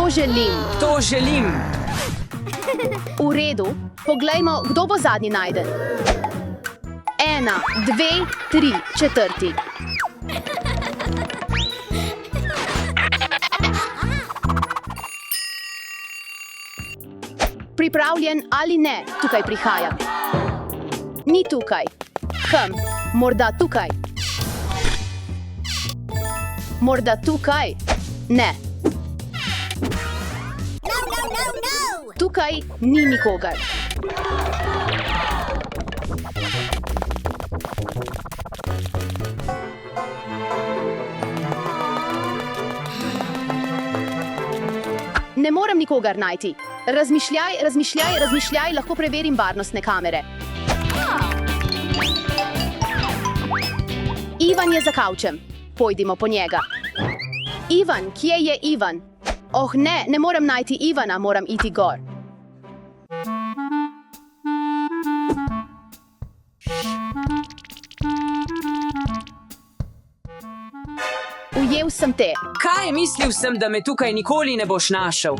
To želim. To želim. V redu, poglejmo, kdo bo zadnji najden. 1, 2, 3, četrti. Pripravljen ali ne, tukaj prihaja. Ni tukaj. Morda tukaj. Morda tukaj. Ne. Tukaj ni nikogar. Ne morem nikogar najti. Razmišljaj, lahko preverim varnostne kamere. Ivan je za kavčem. Pojdimo po njega. Ivan, kje je Ivan? Oh ne, ne morem najti Ivana, moram iti gor. Ujel sem te. Kaj, mislil sem, da me tukaj nikoli ne boš našel.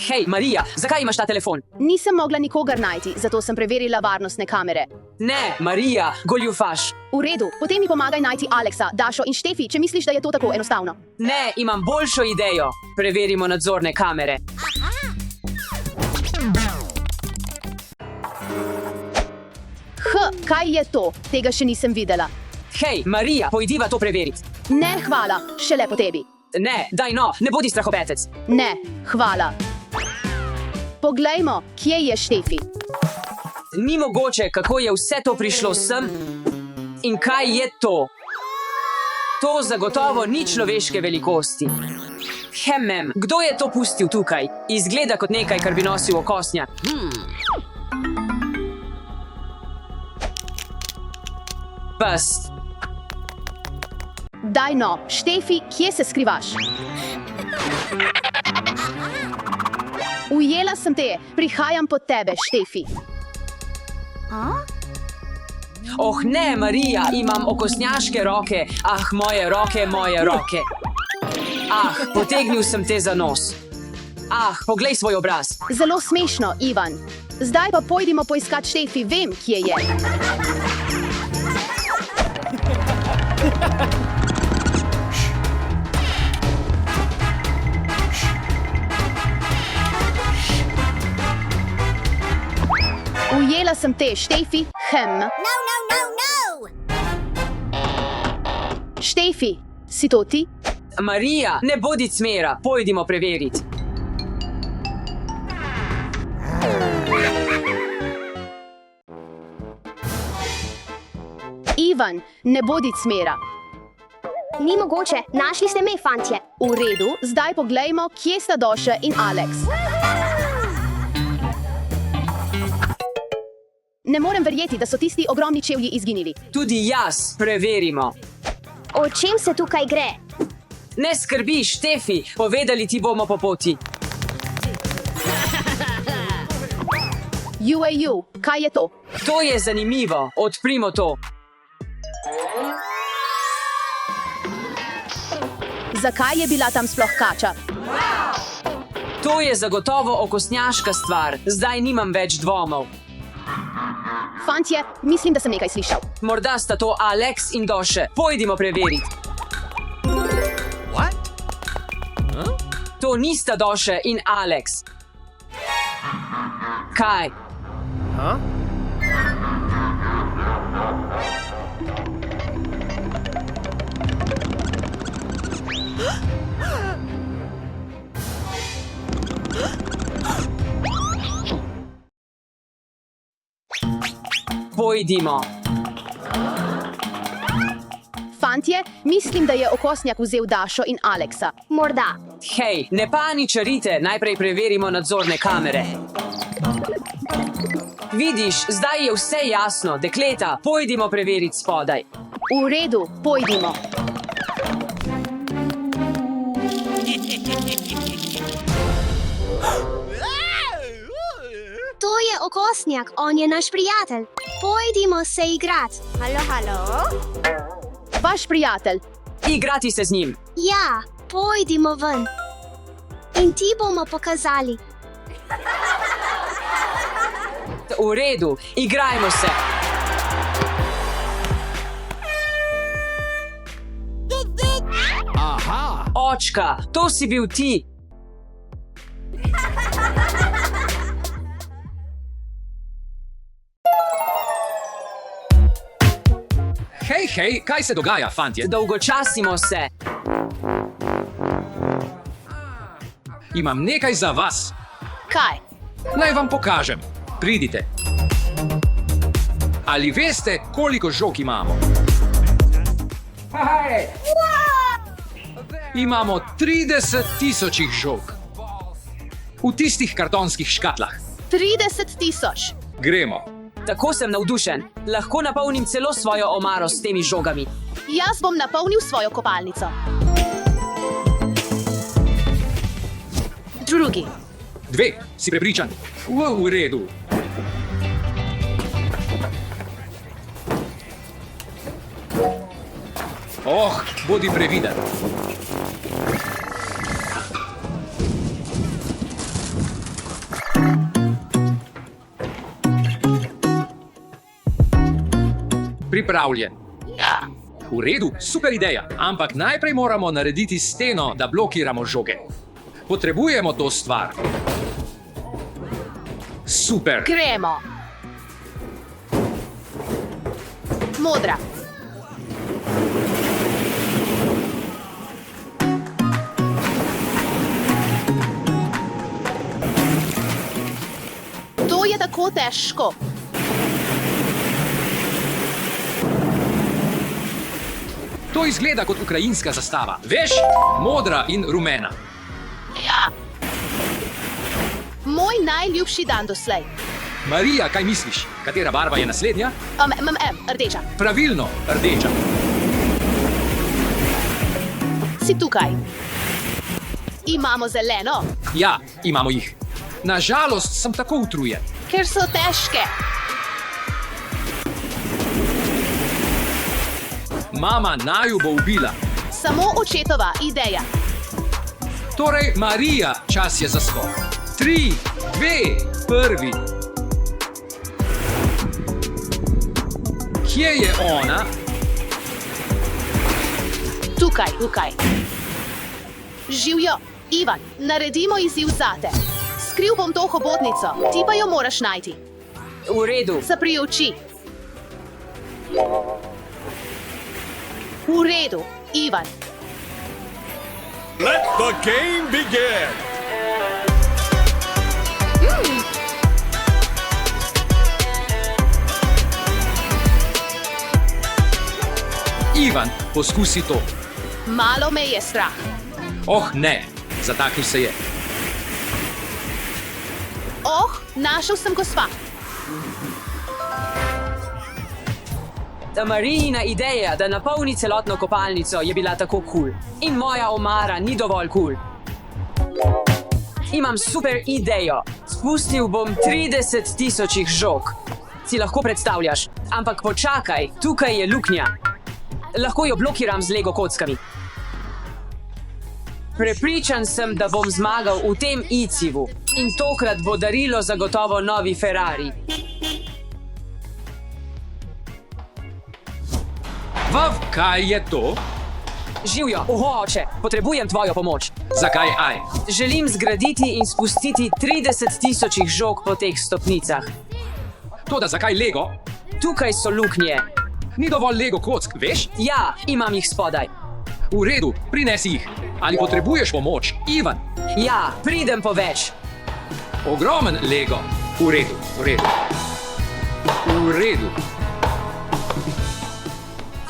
Hej, Marija, zakaj imaš ta telefon? Nisem mogla nikogar najti, zato sem preverila varnostne kamere. Ne, Marija, goljufaš. V redu, potem mi pomagaj najti Aleksa, Dašo in Štefi, če misliš, da je to tako enostavno. Ne, imam boljšo idejo. Preverimo nadzorne kamere. Kaj je to? Tega še nisem videla. Hej, Marija, pojdiva to preveriti. Ne, hvala, šele po tebi. Ne, daj no, ne bodi strahopetec. Ne, hvala. Poglejmo, kje je Štefi. Ni mogoče, kako je vse to prišlo sem. In kaj je to? To zagotovo ni človeške velikosti. Kdo je to pustil tukaj? Izgleda kot nekaj, kar bi nosil okosnja. Pst. Daj no, Štefi, kje se skrivaš? Ujela sem te, prihajam pod tebe, Štefi. Oh ne, Marija, imam okosnjaške roke. Ah, moje roke. Ah, potegnil sem te za nos. Ah, poglej svoj obraz. Zelo smešno, Ivan. Zdaj pa pojdimo poiskat Štefi, vem, kje je. Ujela sem te, Štefi, No. Štefi, si to ti? Marija, ne bodi cmera, pojdimo preveriti. Ivan, ne bodi cmera. Ni mogoče, našli ste me, fantje. V redu, zdaj poglejmo, kje sta Doša in Aleks. Ne morem verjeti, da so tisti ogromni čevlji izginili. Tudi jaz, preverimo. O čem se tukaj gre? Ne skrbi, Štefi, povedali ti bomo po poti. Jueju, kaj je to? To je zanimivo, odprimo to. Zakaj je bila tam sploh kača? To je zagotovo okosnjaška stvar, zdaj nimam več dvomov. Fantje, mislim, da sem nekaj slišal. Morda sta to Aleks in Doše, pojdimo preveriti. To nista Doše in Aleks. Kaj? Pojdimo. Fantje, mislim, da je okosnjak vzel Dašo in Aleksa. Morda. Hej, ne paničarite, najprej preverimo nadzorne kamere. Vidiš, zdaj je vse jasno, dekleta, pojdimo preveriti spodaj. V redu, pojdimo. To je okosnjak, on je naš prijatelj. Pojdimo se igrat. Halo? Vaš prijatelj. Igrati se z njim. Ja, Pojdimo ven. In ti bomo pokazali. V redu, igrajmo se. Očka, to si bil ti. Hej, kaj se dogaja, fantje? Dolgočasimo se. Imam nekaj za vas. Kaj? Naj vam pokažem. Pridite. Ali veste, koliko žog imamo? Imamo 30.000 žog. V tistih kartonskih škatlah. 30.000. Gremo. Tako sem navdušen. Lahko napolnim celo svojo omaro s temi žogami. Jaz bom napolnil svojo kopalnico. Drugi. 2, si prepričan? V redu. Bodi previden. Pripravljen. V redu, super ideja. Ampak najprej moramo narediti steno, da blokiramo žoge. Potrebujemo to stvar. Super. Gremo. Modra. To je tako težko. To izgleda kot ukrajinska zastava. Veš, modra in rumena. Ja. Moj najljubši dan doslej. Marija, kaj misliš? Katera barva je naslednja? Rdeča. Pravilno, rdeča. Si tukaj. Imamo zeleno, Ja, imamo jih. Nažalost, sem tako utrujen. ker so težke. Mama naju bo ubila. Samo očetova ideja. Torej, Marija, čas je za skok. 3, 2, 1. Kje je ona? Tukaj. Živjo, Ivan, naredimo izziv zate. Skril bom to hobotnico, ti pa jo moraš najti. V redu. Zapri oči. V redu, Ivan. Let the game begin! Ivan, poskusi to. Malo me je strah. Ne, zataknil se je. Našel sem gospa. Marijina ideja, da napolni celotno kopalnico, je bila tako kul. In moja omara ni dovolj kul. Imam super idejo. Spustil bom 30.000 žog. Si lahko predstavljaš, ampak počakaj, tukaj je luknja. Lahko jo blokiram z Lego kockami. Prepričan sem, da bom zmagal v tem izzivu. In tokrat bo darilo zagotovo novi Ferrari. Vav, kaj je to? Živjo, oče, potrebujem tvojo pomoč. Zakaj aj? Želim zgraditi in spustiti 30.000 žog po teh stopnicah. Toda zakaj Lego? Tukaj so luknje. Ni dovolj Lego kock, veš? Ja, imam jih spodaj. V redu, prinesi jih. Ali potrebuješ pomoč, Ivan? Ja, pridem po več. Ogromen Lego. V redu, v redu. V redu.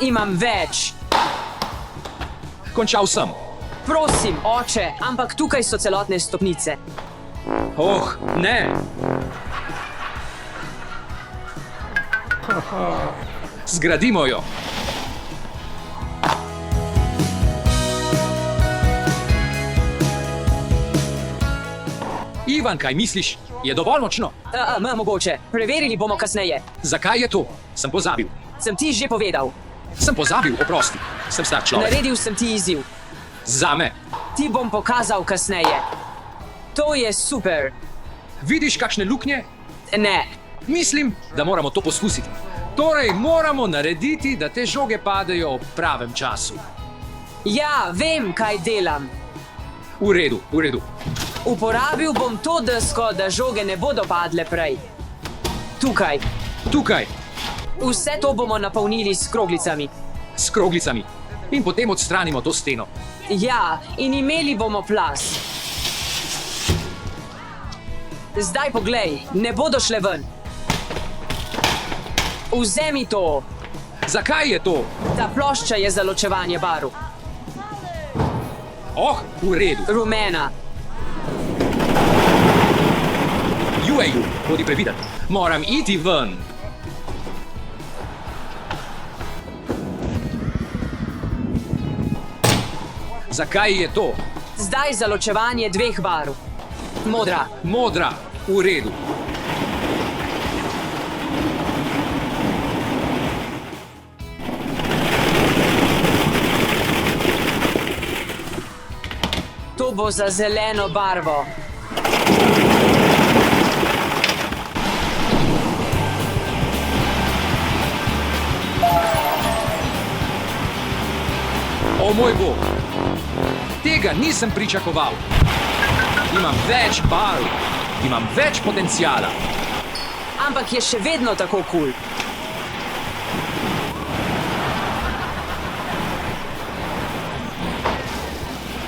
Imam več. Končal sem. Prosim, oče, ampak tukaj so celotne stopnice. Ne. Zgradimo jo. Ivan, kaj misliš? Je dovolj močno? Mogoče. Preverili bomo kasneje. Zakaj je to? Sem pozabil. Sem ti že povedal. Sem pozabil, oprosti. Sem star človek. Naredil sem ti izziv. Zame. Ti bom pokazal kasneje. To je super. Vidiš kakšne luknje? Ne, Mislim, da moramo to poskusiti. Torej, moramo narediti, da te žoge padejo ob pravem času. ja, vem, kaj delam. V redu, v redu. Uporabil bom to desko, da žoge ne bodo padle prej. Tukaj. Tukaj, Vse to bomo napolnili s kroglicami. s kroglicami. In potem odstranimo to steno. Ja, in imeli bomo plaz. Zdaj poglej, ne bodo šle ven. Vzemi to. Zakaj je to? Ta plošča je za ločevanje barv. Oh, v redu. Rumena. Jueju, bodi previden. Moram iti ven. Zakaj je to? Zdaj za ločevanje dveh barv. Modra. Modra, v redu. To bo za zeleno barvo. O moj bog, tega nisem pričakoval. Imam več barv, imam več potencijala. Ampak je še vedno tako kul.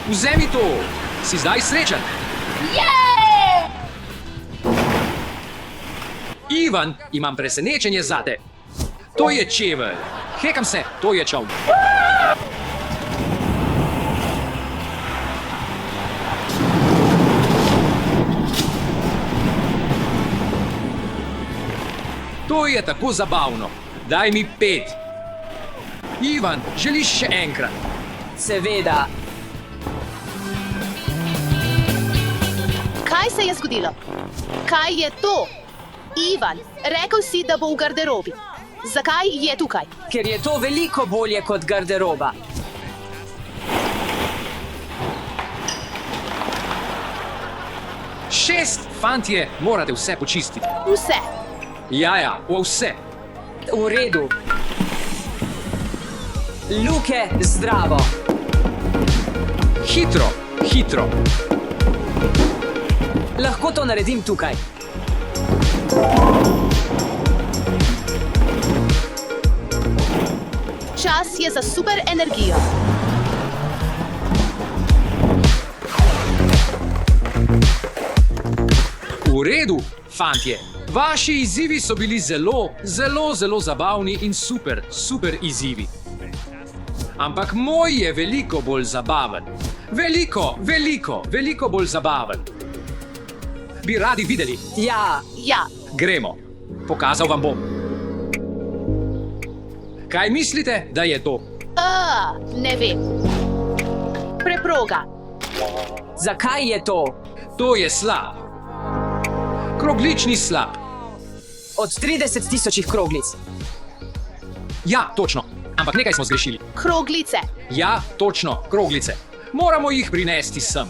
Vzemi to, si zdaj srečen. Ivan, imam presenečenje zate. To je čevelj. Hekam se, to je čovn. To je tako zabavno. Daj mi 5. Ivan, želiš še enkrat? Seveda. Kaj se je zgodilo? Kaj je to? Ivan, rekel si, da bo v garderobi. Zakaj je tukaj? Ker je to veliko bolje kot garderoba. Šest, fantje, morate vse počistiti. Vse. Ja, vse. V redu. Luke, zdravo. Hitro, hitro. Lahko to naredim tukaj. Čas je za super energijo. V redu, fantje. Vaši izzivi so bili zelo zabavni in super izzivi. Ampak moj je veliko bolj zabaven. Veliko bolj zabaven. Bi radi videli? Ja, Ja, Gremo. Pokazal vam bom. Kaj mislite, da je to? ne vem. Preproga. zakaj je to? To je slab. Kroglični slab. Od 30.000 kroglic. Ja, točno. Ampak nekaj smo zgrešili. Kroglice. Ja, točno, kroglice. Moramo jih prinesti sem.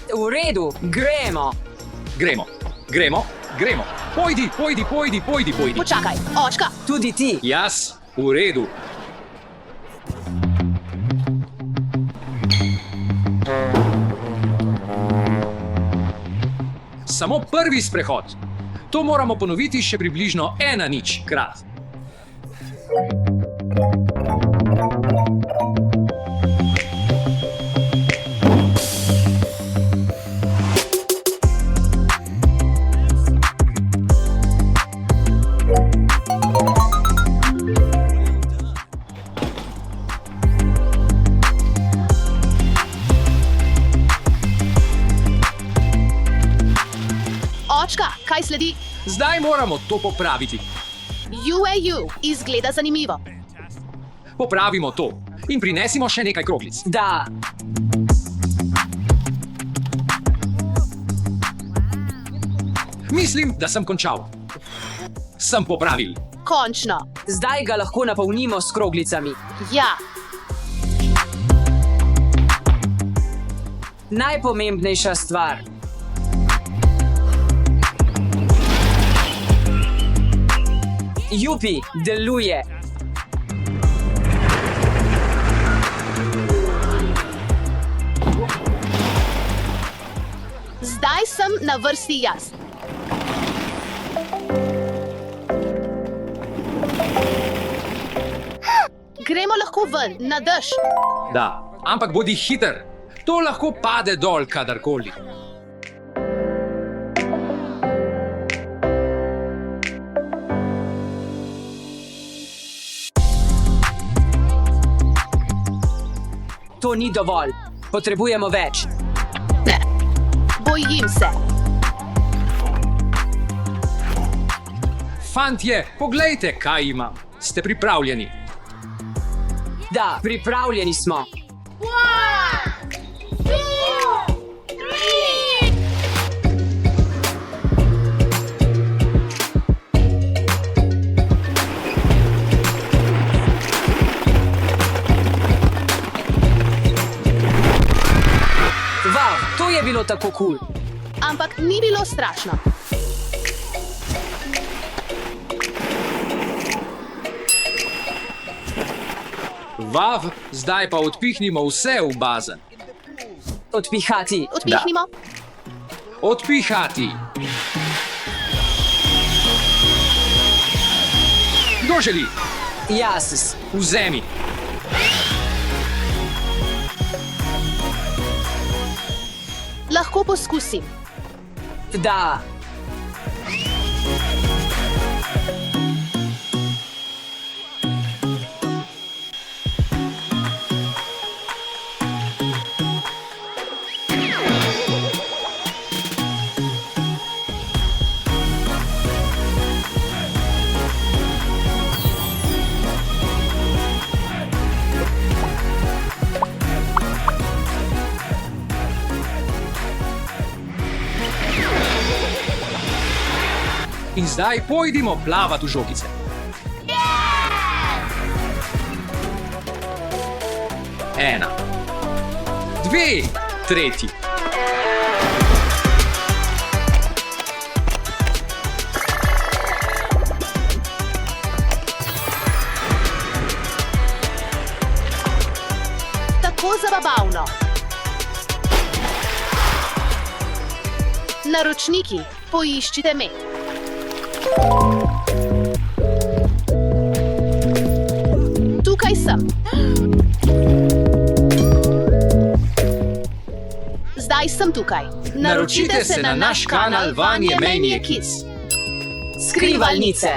V redu, gremo. Gremo. Pojdi. Počakaj, očka. Tudi ti. Jaz, v redu. Samo prvi sprehod. To moramo ponoviti še približno 1:0 krat. Očka, kaj sledi? Zdaj moramo to popraviti. UAU izgleda zanimivo. Popravimo to in prinesimo še nekaj kroglic. Da, Mislim, da sem končal. Sem popravil. Končno. zdaj ga lahko napolnimo s kroglicami. Ja. Najpomembnejša stvar. Jupi, deluje. Zdaj sem na vrsti jaz. Gremo lahko ven, na dež. Da, ampak bodi hiter. To lahko pade dol kadarkoli. To ni dovolj. Potrebujemo več. Bojim se. Fantje, poglejte, kaj imam. Ste pripravljeni? Da, pripravljeni smo. Wow, to je bilo tako kul. Ampak ni bilo strašno. Vav, zdaj pa odpihnimo vse v bazen. Odpihati. Odpihnimo. Odpihati. Kdo želi? Jaz. Vzemi. Lahko poskusim. Da. In zdaj pojdimo plavati v žogice. Ena. Dve. Tretji. Tako zabavno. Naročniki, poiščite me. Tukaj sem. Zdaj sem tukaj. Naročite se na naš kanal Vanje Menije Kids. Skrivalnice.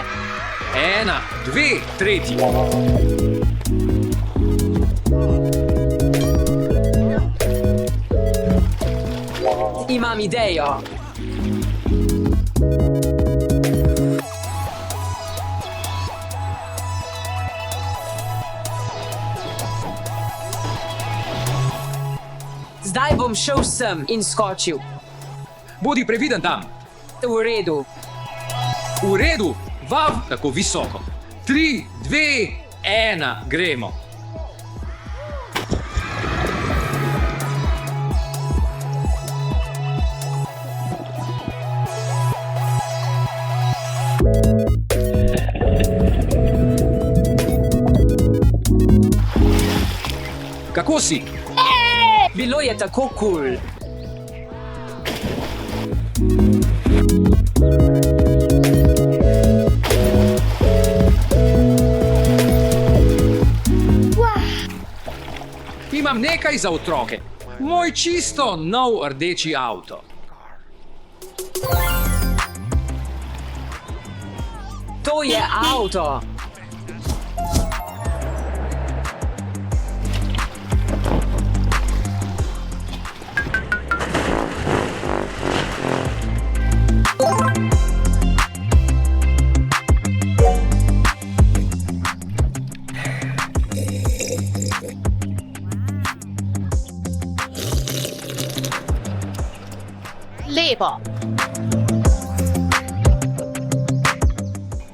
Ena, dve, tretji. Imam idejo. Zdaj bom šel sem in skočil. Bodi previden tam. V redu. V redu, vav, tako visoko. 3, 2, 1, gremo. Kako si? Bilo je tako kul. Imam nekaj za otroke. Moj čisto nov rdeči avto. To je avto. Lepo.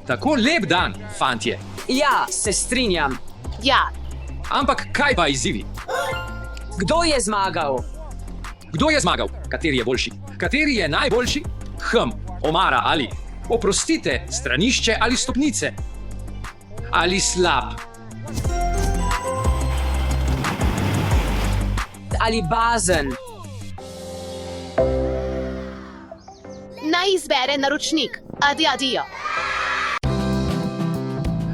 Tako lep dan, fantje. Ja, se strinjam. Ja, Ampak kaj pa izzivi? Kdo je zmagal? Kdo je zmagal? Kateri je boljši? Kateri je najboljši? Omara ali, oprostite, stranišče ali stopnice? Ali slab? Ali bazen? Naj izbere naročnik. Adijo.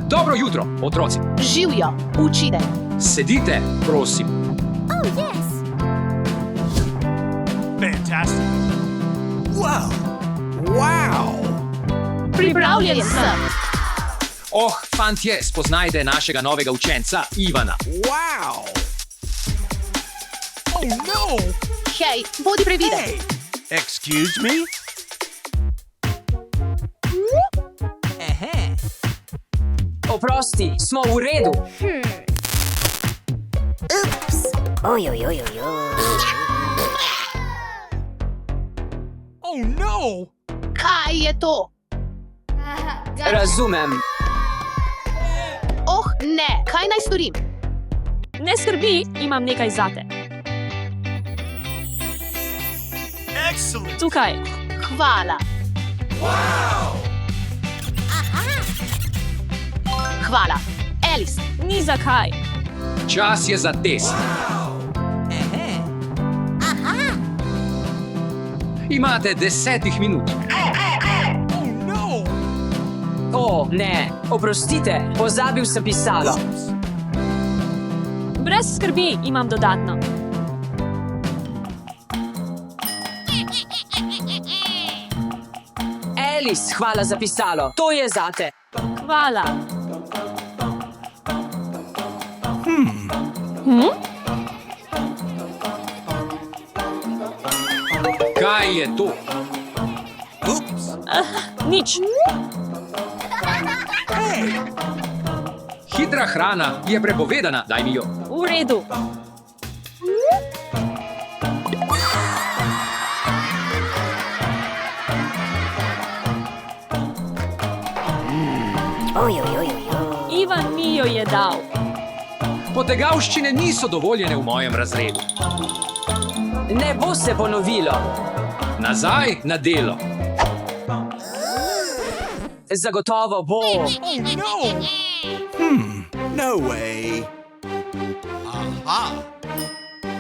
Dobro jutro, otroci. Živijo, učite. Sedite, prosim. Fantastic. Wow. Wow. Pripravljen sem. Fantje, spoznajte našega novega učenca, Ivana. Wow. Oh no. Hej, bodi previden. Hey. Excuse me? Oprosti, smo v redu. Oh no. Kaj je to? Razumem. Ne, kaj naj storim? Ne skrbi, imam nekaj zate. Excellent. Tukaj. Hvala. Hvala. Alice, Ni zakaj. Čas je za test. Imate 10 minut. Oh no. Ne, oprostite, pozabil sem pisalo. Brez skrbi, imam dodatno. Alice, hvala za pisalo. To je zate. Hvala. Kaj je to? Nič. Hitra hrana je prepovedana, daj mi jo. V redu. Ivan mi jo je dal. Potegavščine niso dovoljene v mojem razredu. Ne bo se ponovilo. Nazaj na delo. Zagotovo bo. Oh no. No way. Aha.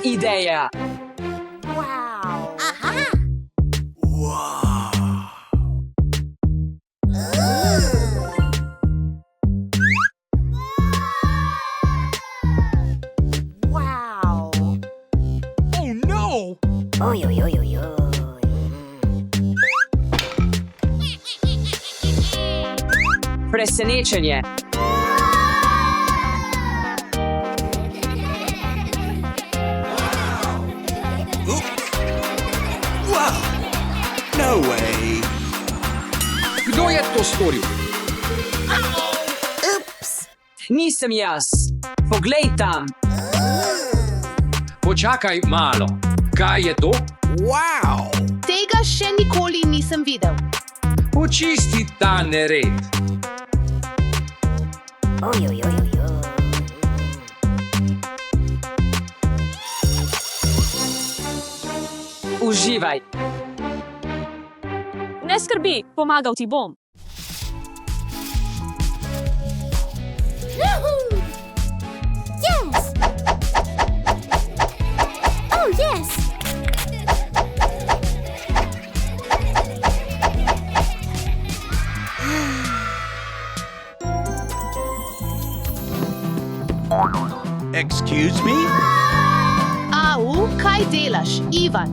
Ideja. Wow. Oh no. Presenečenje. Wow. No way. Kdo je to storil? Nisem jaz. Poglej tam. Počakaj malo. Kaj je to? Wow. Tega še nikoli nisem videl. Očisti ta nered. Uživaj. Ne skrbi, pomagal ti bom. Excuse me? Au, kaj delaš, Ivan?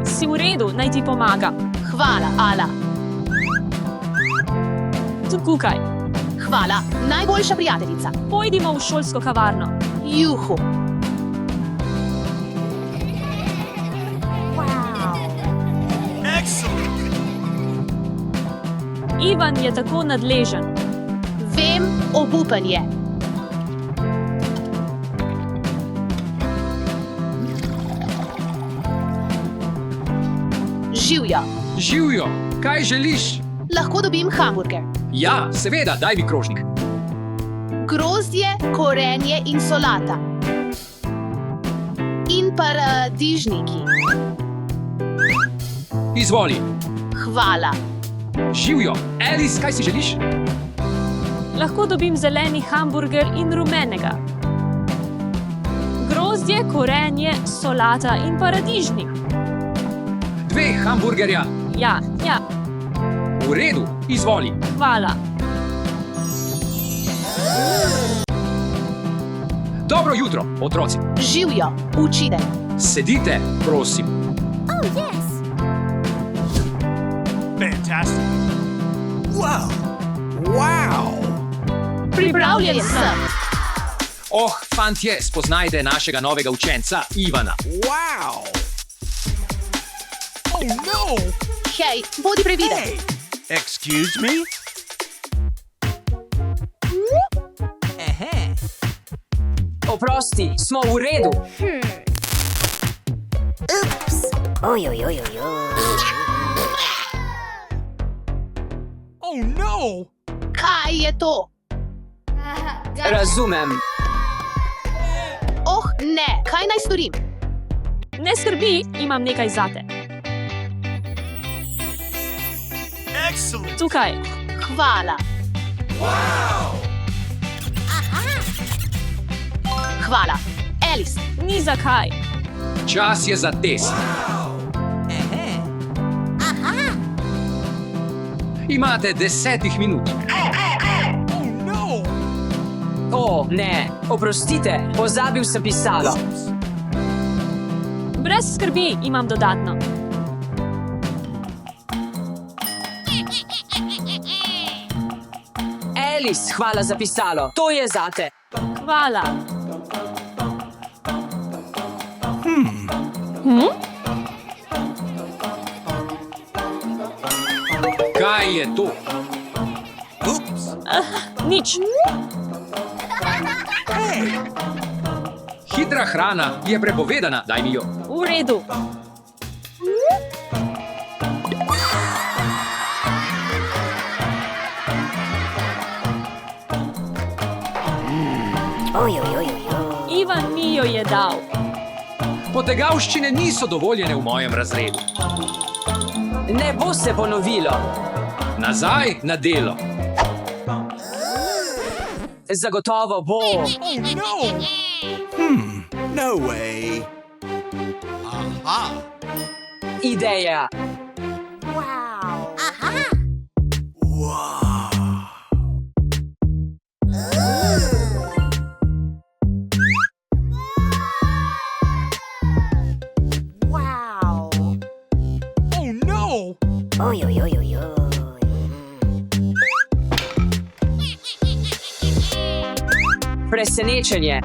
Si v redu, naj ti pomaga. Hvala, Ala. Tukaj. Hvala, najboljša prijateljica. Pojdimo v šolsko kavarno. Juhu. Excellent. Ivan je tako nadležen. Vem, obupen je. Živjo. Živjo, kaj želiš? Lahko dobim hamburger. Ja, seveda, daj mi krožnik. Grozdje, korenje in solata. In paradižniki. Izvoli. Hvala. Živijo. Alice, kaj si želiš? Lahko dobim zeleni hamburger in rumenega. Grozdje, korenje, solata in paradižnik. 2 hamburgerja. Ja, V redu, izvoli. hvala. Dobro jutro, otroci. Živijo, učite. Sedite, prosim. Fantastic. Whoa. Wow. Pripravljen sem. Oh, fantje, spoznajte našega novega učenca, Ivana. Wow. Oh no. Hej, bodi previden. Hey. Excuse me? Oprosti, smo v redu. Oh no. Kaj je to? Razumem. Oh, ne, kaj naj storim? Ne skrbi, imam nekaj zate. Excellent. Tukaj. Hvala. Hvala. Alice, Ni zakaj. Čas je za test. Imate 10 minut. Oh no. O, ne, oprostite, pozabil sem pisalo. Brez skrbi, imam dodatno. Alice, hvala za pisalo. To je zate. Hvala. Kaj je to? Oops. Nič. Hitra hrana je prepovedana, daj mi jo. V redu. Ivan mi jo je dal. Potegavščine niso dovoljene v mojem razredu. Ne bo se ponovilo. Nazaj na delo. Zagotovo bo. Oh no. No way. Aha. Ideja. Wow. Oh no. Presenečenje.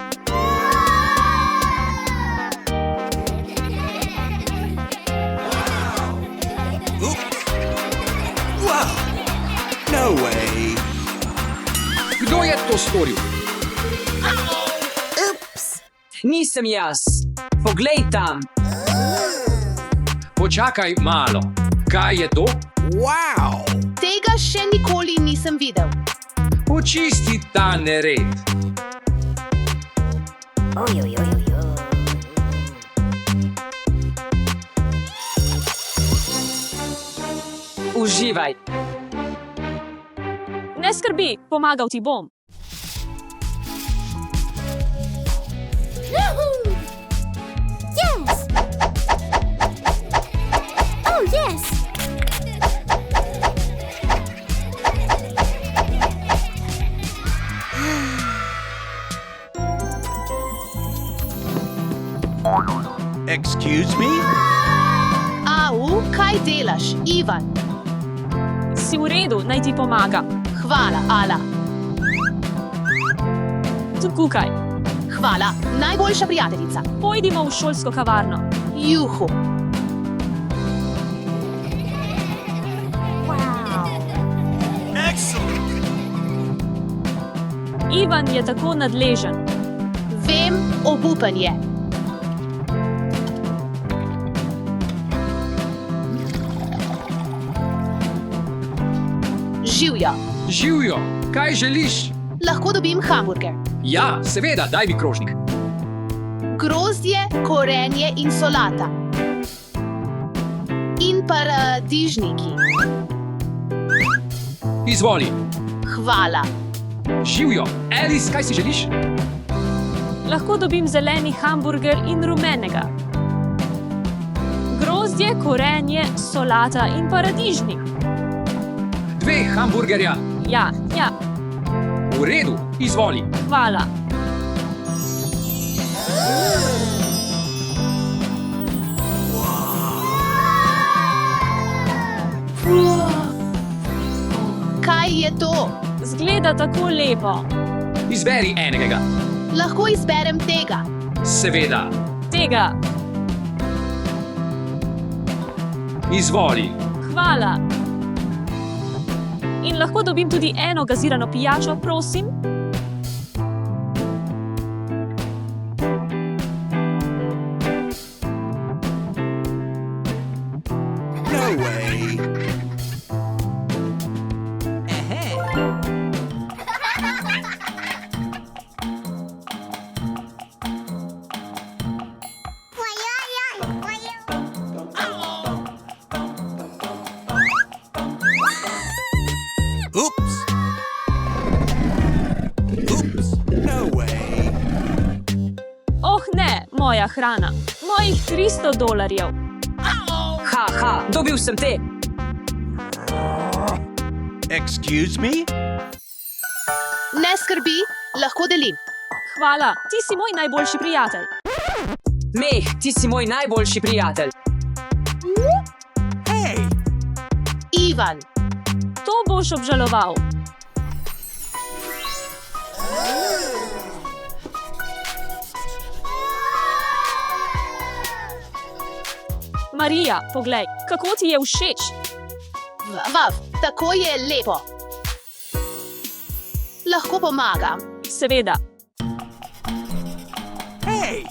Wow. No way. Kdo je to storil? Nisem jaz. Poglej tam. Počakaj malo. Kaj je to? Wow. tega še nikoli nisem videl. Očisti ta nered. Uživaj. Ne skrbi, pomagal ti bom. Yes! Oh, yes! Excuse me? Au, kaj delaš, Ivan? Si v redu, naj ti pomaga. Hvala, Ala. Tukaj. Hvala, najboljša prijateljica. Pojdimo v šolsko kavarno. Juhu. Excellent. Ivan je tako nadležen. Vem, obupen je. Živjo. Živjo, kaj želiš? Lahko dobim hamburger. Ja, seveda, daj mi krožnik. Grozdje Grozdje, korenje in solata. In paradižniki. Izvoli. Hvala. Živijo. Alice, kaj si želiš? Lahko dobim zeleni hamburger in rumenega. Grozdje, korenje, solata in paradižnik. 2 hamburgerja. Ja, V redu, izvoli. hvala. Kaj je to? Zgleda tako lepo. Izberi enega. Lahko izberem tega. Seveda. Tega, Izvoli. hvala. In lahko dobim tudi eno gazirano pijačo, prosim? No way. Oops. Oops. No way. Oh ne, moja hrana. Mojih $300. Ha, dobil sem te. Excuse me? Ne skrbi, lahko delim. Hvala, ti si moj najboljši prijatelj. Meh, ti si moj najboljši prijatelj. Hey. Ivan, To boš obžaloval. Marija, poglej, kako ti je všeč. vav, tako je lepo. Lahko pomagam. Seveda. Hey.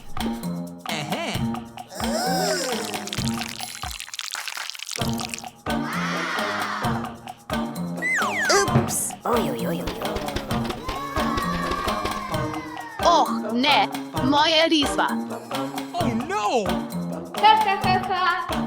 Oh, ne, moja risba. Oh no. Ha ha ha ha!